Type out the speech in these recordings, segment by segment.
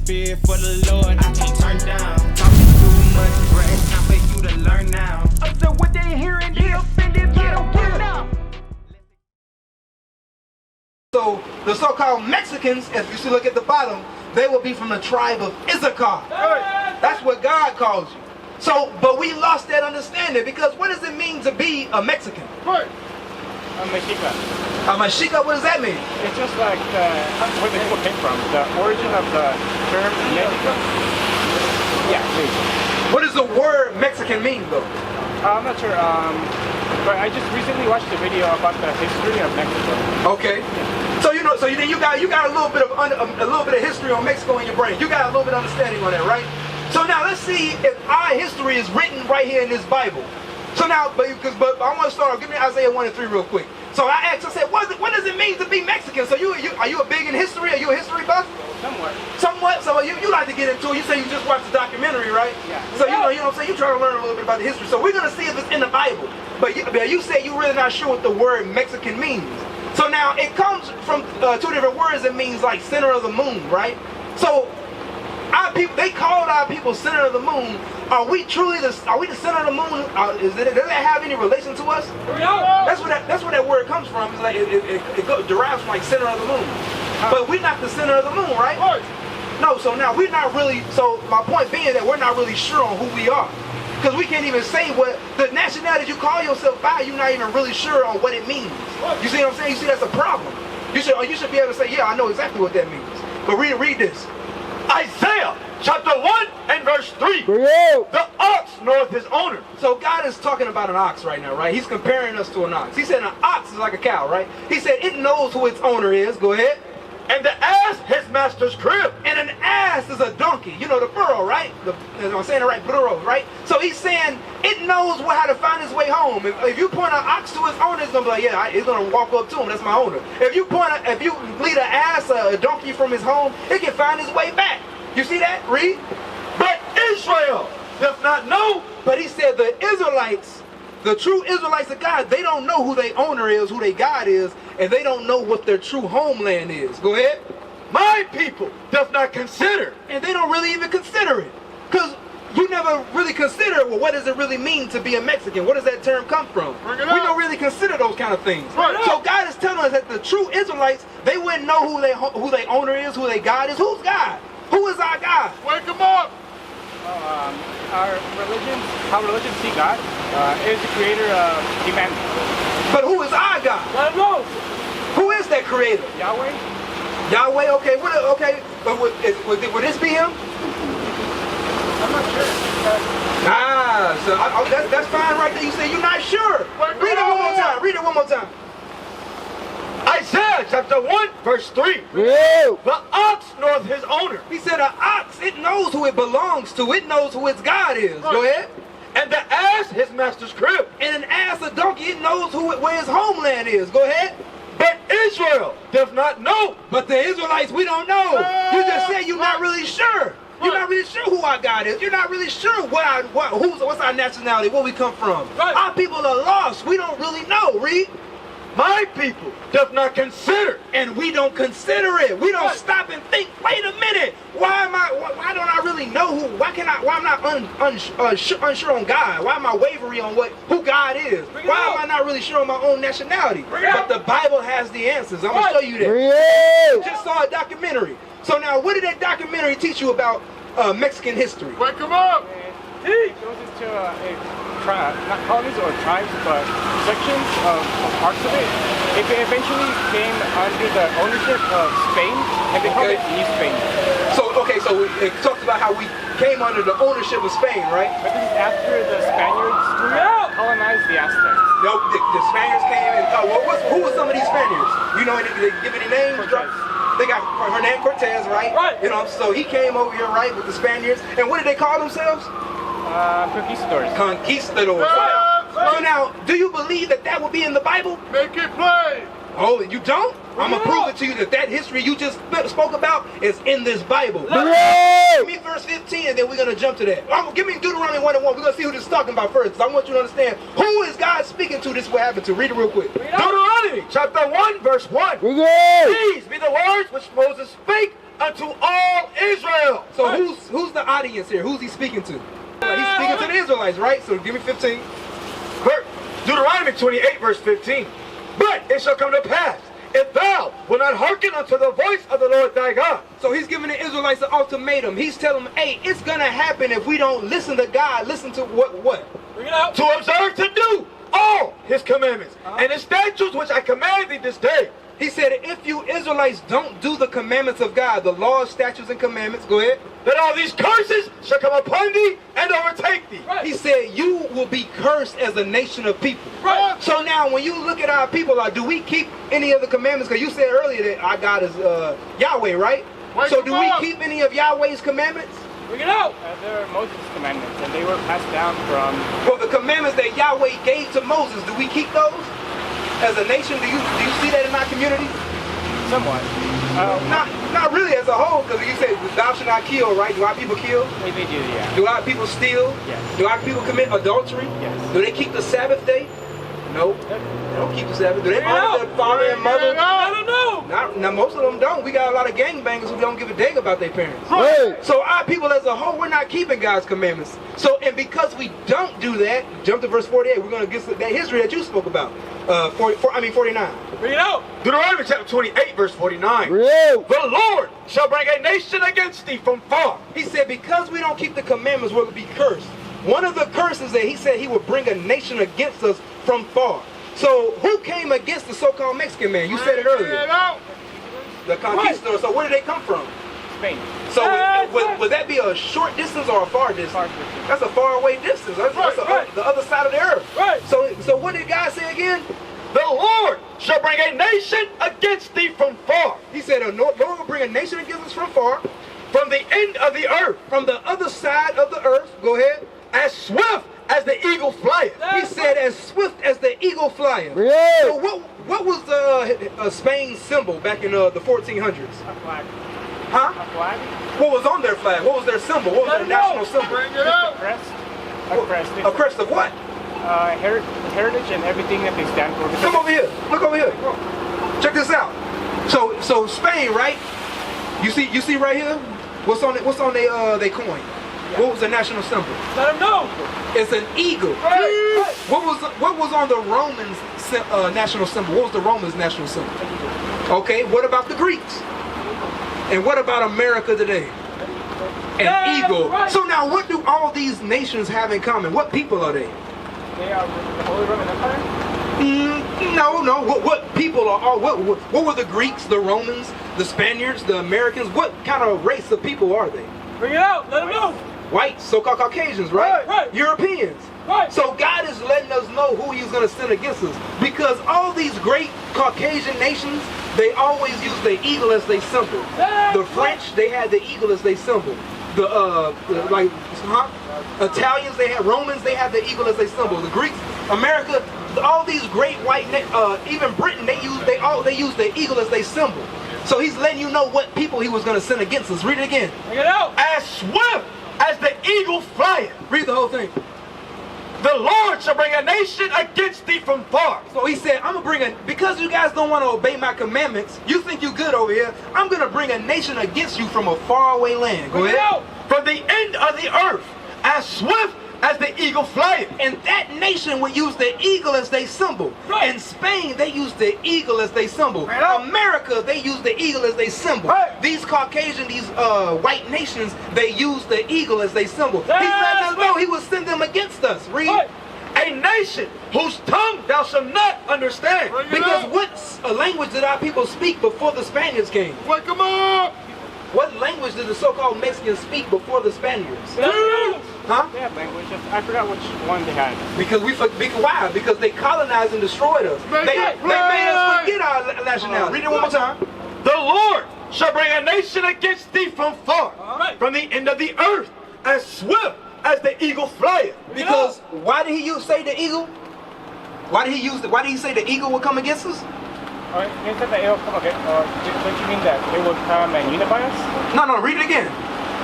spirit for the Lord, I can't turn down. Talking too much, bruh, it's time for you to learn now. So what they hearing, get offended, get now. So the so-called Mexicans, if you look at the bottom, they will be from the tribe of Issachar. That's what God calls you. So, but we lost that understanding because what does it mean to be a Mexican? Right. A Mexica. A Mexica, what does that mean? It's just like where the people came from. The origin of the term Mexico. Yeah, please. What does the word Mexican mean though? I'm not sure. But I just recently watched a video about the history of Mexico. Okay. So you know, you got a little bit of history on Mexico in your brain. You got a little bit of understanding on that, right? So now let's see if our history is written right here in this Bible. So now, but I want to start. Give me Isaiah 1 and 3 real quick. So I asked, I said, what does it mean to be Mexican? So are you a big in history? Are you a history buff? Somewhat. Somewhat. So you like to get into it. You say you just watched the documentary, right? Yeah. So you know what I'm saying. You try to learn a little bit about the history. So we're gonna see if it's in the Bible. But you say you're really not sure what the word Mexican means. So now it comes from two different words. It means like center of the moon, right? So our people, they called our people center of the moon. Are we the center of the moon? Does that have any relation to us? That's where that word comes from. It's like it derives from like center of the moon. But we're not the center of the moon, right? No. So now we're not really. So my point being that we're not really sure on who we are, because we can't even say what the nationality you call yourself by. You're not even really sure on what it means. You see what I'm saying? You see that's a problem. You should be able to say, yeah, I know exactly what that means. But read this. Isaiah chapter 1 and verse 3. The ox knoweth his owner. So God is talking about an ox right now, right? He's comparing us to an ox. He said an ox is like a cow, right? He said it knows who its owner is. Go ahead. And the ass his master's crib. And an ass is a donkey. You know, the burro, right? I'm saying it right, burro, right? So he's saying it knows how to find its way home. If you point an ox to its owner, it's going to be like, yeah, it's going to walk up to him. That's my owner. If you lead an ass, a donkey from his home, it can find its way back. You see that? Read. But Israel doth not know. But he said the Israelites, the true Israelites of God, they don't know who their owner is, who their God is, and they don't know what their true homeland is. Go ahead. My people doth not consider. And they don't really even consider it. Because you never really consider, well, what does it really mean to be a Mexican? Where does that term come from? We don't really consider those kind of things. So God is telling us that the true Israelites, they wouldn't know who their owner is, who their God is. Who's God? Who is our God? Wake them up. How religions see God is the creator of humanity. But who is our God? I don't know. Who is that creator? Yahweh. Yahweh, okay. Okay, but would this be him? I'm not sure. So that's fine right there. You say you're not sure. Read it one more time. Read it one more time. Isaiah chapter 1 verse 3. The ox knoweth his owner. He said an ox, it knows who it belongs to. It knows who its God is. Go ahead. And the ass his master's crib. And an ass, a donkey, it knows where his homeland is. Go ahead. But Israel doth not know. But the Israelites, we don't know. You just said you're not really sure. You're not really sure who our God is. You're not really sure what's our nationality, where we come from. Our people are lost. We don't really know. Read. My people doth not consider. And we don't consider it. We don't stop and think, wait a minute. Why don't I really know why am I not unsure on God? Why am I wavering on who God is? Why am I not really sure on my own nationality? But the Bible has the answers. I'm going to show you that. Just saw a documentary. So now, what did that documentary teach you about Mexican history? Wake them up. It goes into not colonies or tribes, but sections of parts of it. It eventually came under the ownership of Spain, and they called it New Spain. So it talks about how we came under the ownership of Spain, right? But this is after the Spaniards colonized the Aztecs. No, the Spaniards came and who were some of these Spaniards? You know, they give any names? They got Hernan Cortez, right? You know, so he came over here, right, with the Spaniards. And what did they call themselves? Conquistadors. Conquistadors. So now, do you believe that would be in the Bible? Make it plain. Oh, you don't? I'm going to prove it to you that history you just spoke about is in this Bible. Give me verse 15 and then we're going to jump to that. Give me Deuteronomy 1:1. We're going to see who this is talking about first. I want you to understand who is God speaking to. This will happen to. Read it real quick. Deuteronomy chapter 1 verse 1. These be the words which Moses spake unto all Israel. So who's the audience here? Who's he speaking to? He's speaking to the Israelites, right? So give me 15. Deuteronomy 28 verse 15. But it shall come to pass, if thou will not hearken unto the voice of the Lord thy God. So he's giving the Israelites an ultimatum. He's telling them, hey, it's going to happen if we don't listen to God. Listen to what? Bring it out. To observe to do all his commandments and his statutes which I command thee this day. He said, if you Israelites don't do the commandments of God, the laws, statutes, and commandments, go ahead. That all these curses shall come upon thee and overtake thee. Right. He said, you will be cursed as a nation of people. Right. So now when you look at our people, do we keep any of the commandments? Because you said earlier that our God is Yahweh, right? So do we keep any of Yahweh's commandments? Bring it out. There are Moses' commandments, and they were passed down from... Well, the commandments that Yahweh gave to Moses, do we keep those? As a nation, do you see that in our community? Somewhat. Not really as a whole, because you say thou shalt not kill, right? Do our people kill? They do, yeah. Do our people steal? Yes. Do our people commit adultery? Yes. Do they keep the Sabbath day? No. They don't keep the Sabbath. Do they honor their father and mother? I don't know. Now, most of them don't. We got a lot of gangbangers who don't give a dang about their parents. Right. So our people as a whole, we're not keeping God's commandments. So, and because we don't do that, jump to verse 48, we're going to get that history that you spoke about. 49. Bring it out. Deuteronomy chapter 28 verse 49. Real. The Lord shall bring a nation against thee from far. He said, because we don't keep the commandments, we'll be cursed. One of the curses that he said he would bring a nation against us from far. So who came against the so-called Mexican man? You said it earlier. The conquistadors. So where did they come from? Spain. So would that be a short distance or a far distance? Far distance. That's a far away distance. That's the other side of the earth. Right. So what did God say again? The Lord shall bring a nation against thee from far. He said, the Lord will bring a nation against us from far, From the end of the earth. from the other side of the earth. Go ahead. As swift as the eagle flieth. He said, as swift as the eagle flyeth. Real. So what was Spain's symbol back in the 1400s? A flag. Huh? A flag? What was on their flag? What was their symbol? What was their national symbol? A crest. A crest. A crest of what? Heritage and everything that they stand for. Come over here. Look over here. Check this out. So Spain, right? You see right here? What's on their coin? What was the national symbol? Let them know. It's an eagle. Right. What was on the Romans' national symbol? What was the Romans' national symbol? Okay. What about the Greeks? And what about America today? An eagle. Right. So now, what do all these nations have in common? What people are they? They are the Holy Roman Empire? No. What people are all? What were the Greeks, the Romans, the Spaniards, the Americans? What kind of race of people are they? Bring it out. Let them know. White, so-called Caucasians, right? Right. Europeans. Right. So God is letting us know who he's going to send against us. Because all these great Caucasian nations, they always use the eagle as their symbol. The French, they had the eagle as their symbol. Italians, they had Romans, they had the eagle as their symbol. The Greeks, America, all these great white, even Britain, they use the eagle as their symbol. So he's letting you know what people he was going to send against us. Read it again. Bring it out. As swift as the eagle flieth. Read the whole thing. The Lord shall bring a nation against thee from far. So he said, I'm going to bring because you guys don't want to obey my commandments, you think you're good over here, I'm going to bring a nation against you from a faraway land. Go Bring ahead. it out. From the end of the earth. As swift as the eagle flieth. And that nation would use the eagle as their symbol. Right. In Spain, they use the eagle as their symbol. Right. America, they use the eagle as their symbol. Right. These Caucasian, these white nations, they use the eagle as their symbol. He That's said as right. though he would send them against us. Read. Right. A nation whose tongue thou shalt not understand. Because what language did our people speak before the Spaniards came? Wake 'em up. What language did the so-called Mexicans speak before the Spaniards? Let them know. Huh? They have language. I forgot which one they had. Because why? Because they colonized and destroyed us. They made us forget our nationality. Read it one more time. The Lord shall bring a nation against thee from far. Right. From the end of the earth. As swift as the eagle flieth. Because why did he say the eagle? Why did he say the eagle would come against us? You said that it will come again. Don't you mean that it will come and unify us? No, read it again.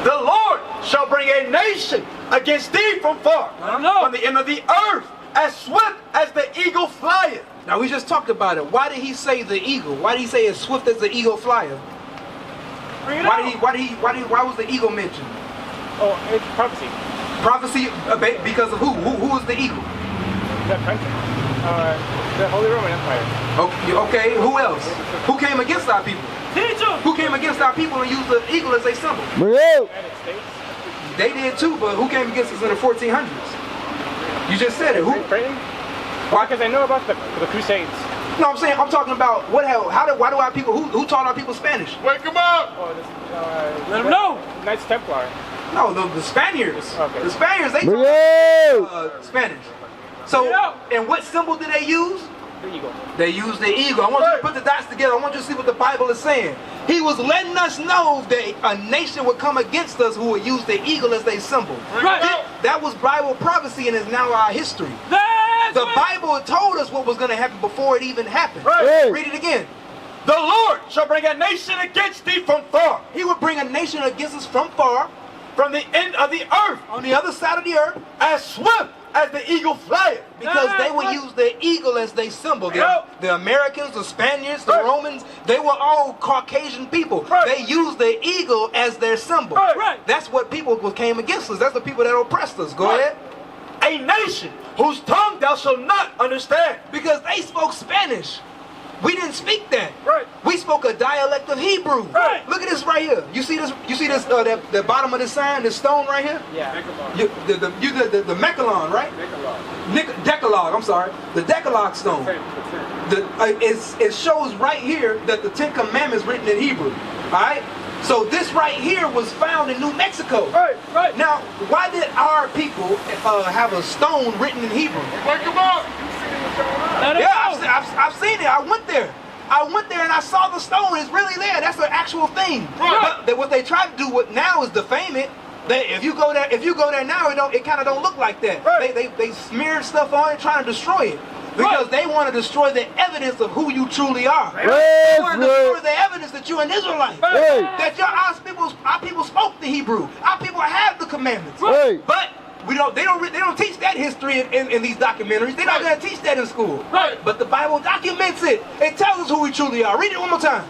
The Lord shall bring a nation against thee from far. I don't know. From the end of the earth. As swift as the eagle flieth. Now we just talked about it. Why did he say the eagle? Why did he say as swift as the eagle flyeth? Why was the eagle mentioned? Oh, it's prophecy. Prophecy because of who? Who was the eagle? The country. The Holy Roman Empire. Okay, who else? Who came against our people? Who came against our people and used the eagle as a symbol? United States. They did too, but who came against us in the 1400s? You just said it. Who? Britain? Why? Because I know about the Crusades. No, I'm saying I'm talking about why do our people? Who taught our people Spanish? Wake them up! Oh, Let them know. Knights Templar. No, the Spaniards. Okay. The Spaniards, they taught Spanish. So, and what symbol did they use? The eagle. They used the eagle. I want you to put the dots together. I want you to see what the Bible is saying. He was letting us know that a nation would come against us who would use the eagle as their symbol. Right. That was Bible prophecy and is now our history. The Bible told us what was going to happen before it even happened. Right. Read it again. The Lord shall bring a nation against thee from far, He would bring a nation against us from far, from the end of the earth, on the other side of the earth, as swift as the eagle flieth. because they would use the eagle as their symbol. The Americans, the Spaniards, the Romans, they were all Caucasian people. They used the eagle as their symbol. That's what people came against us. That's the people that oppressed us. Go ahead. A nation whose tongue thou shalt not understand. Because they spoke Spanish. We didn't speak that. Right. We spoke a dialect of Hebrew. Right. Look at this right here. You see this? You see this? The bottom of this sign, this stone right here. Yeah. The Mechalon, right? Decalogue. I'm sorry. The Decalogue stone. It shows right here that the 10 Commandments written in Hebrew. All right. So this right here was found in New Mexico. Right. Now, why did our people have a stone written in Hebrew? Wake them up! Yeah, I've seen it. I went there and I saw the stone. It's really there. That's an actual thing. Right. But what they try to do now is defame it. If you go there now, it kind of don't look like that. Right. They smeared stuff on it, trying to destroy it. Because they want to destroy the evidence of who you truly are. They want to destroy the evidence that you're an Israelite. That our people spoke the Hebrew. Our people have the commandments. But they don't teach that history in these documentaries. They're not going to teach that in school. But the Bible documents it. It tells us who we truly are. Read it one more time.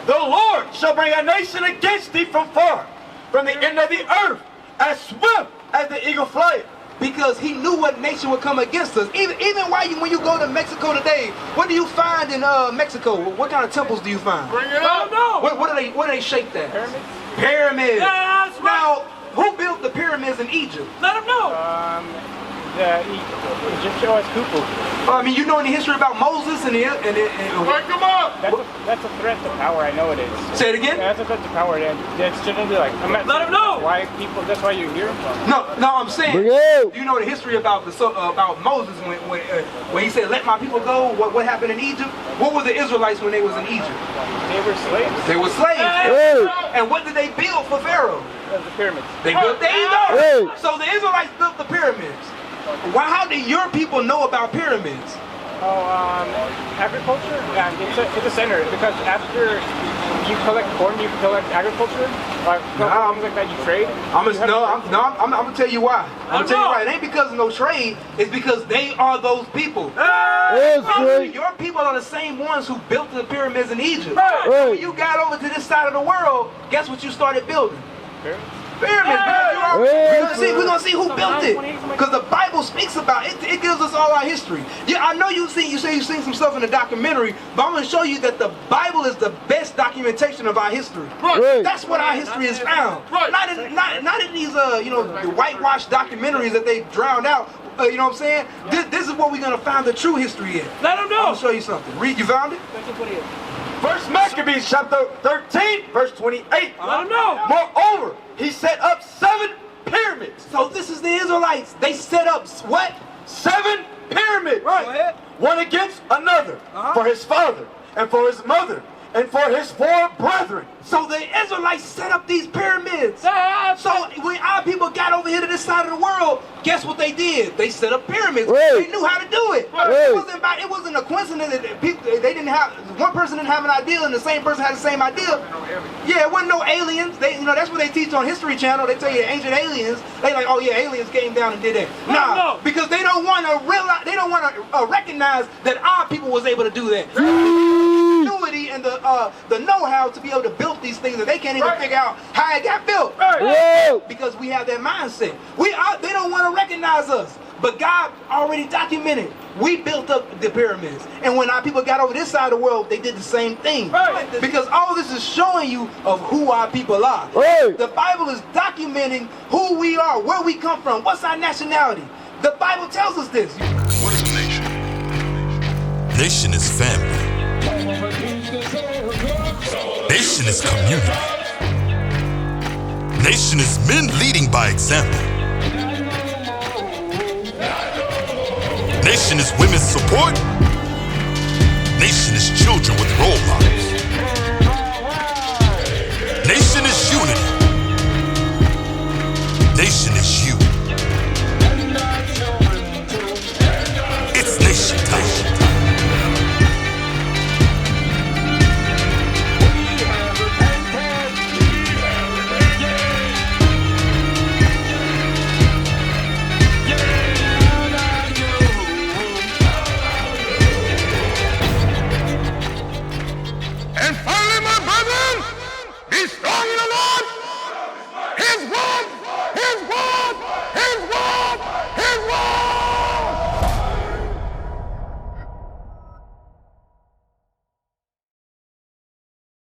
The Lord shall bring a nation against thee from far, from the end of the earth, as swift as the eagle flieth. Because he knew what nation would come against us. Even when you go to Mexico today, what do you find in Mexico? What kind of temples do you find? Bring it up! What are they shaped as? Pyramids. Pyramids. Yeah, that's right. Now, who built the pyramids in Egypt? Let them know. The Egyptian was Khufu. I mean, you know any history about Moses and Wake them up! That's a threat to power. I know it is. Say it again? That's a threat to power. And it shouldn't be like. Let them know. Why people? That's why you're here. No, I'm saying. You know the history about Moses when he said, "Let my people go." What happened in Egypt? What were the Israelites when they was in Egypt? They were slaves. They were slaves. And what did they build for Pharaoh? The pyramids. They built the Eagle. So the Israelites built the pyramids. How did your people know about pyramids? Agriculture. It's a center because after you collect corn, you collect agriculture. Things like that, you trade. I'm gonna tell you why. I'm gonna tell you why. It ain't because of no trade. It's because they are those people. Your people are the same ones who built the pyramids in Egypt. So when you got over to this side of the world, guess what you started building? Pyramids. We're gonna see who built it, because the Bible speaks about it. It gives us all our history. Yeah, I know you say you've seen some stuff in the documentary, but I'm gonna show you that the Bible is the best documentation of our history. That's what our history is found. Not in these the whitewashed documentaries that they drowned out. You know what I'm saying? This is what we're gonna find the true history in. Let them know. I'm gonna show you something. Read. You found it? First Maccabees chapter 13, verse 28. Let them know. Moreover, he set up 7 pyramids. So this is the Israelites. They set up what? 7 pyramids. Go ahead. One against another, for his father and for his mother and for his 4 brethren. So the Israelites set up these pyramids. That's So when our people got over here to this side of the world, guess what they did? They set up pyramids. Right. They knew how to do it. Right. It wasn't a coincidence that people, they didn't have, one person didn't have an idea and the same person had the same idea. Yeah, it wasn't no aliens. They, that's what they teach on History Channel. They tell you ancient aliens. They like, oh yeah, aliens came down and did that. Nah, because they don't want to realize, they don't want to recognize that our people was able to do that. Ingenuity and the know-how to be able to build these things that they can't even figure out how it got built. Whoa. Because we have that mindset. They don't want to recognize us. But God already documented. We built up the pyramids. And when our people got over this side of the world, they did the same thing. Because all this is showing you of who our people are. The Bible is documenting who we are, where we come from, what's our nationality. The Bible tells us this. What is a nation? Nation is family. Nation is community. Nation is men leading by example. Nation is women's support. Nation is children with role models. Nation is unity. Nation is you. It's nation time. And finally, my brethren, be strong in the Lord, His word,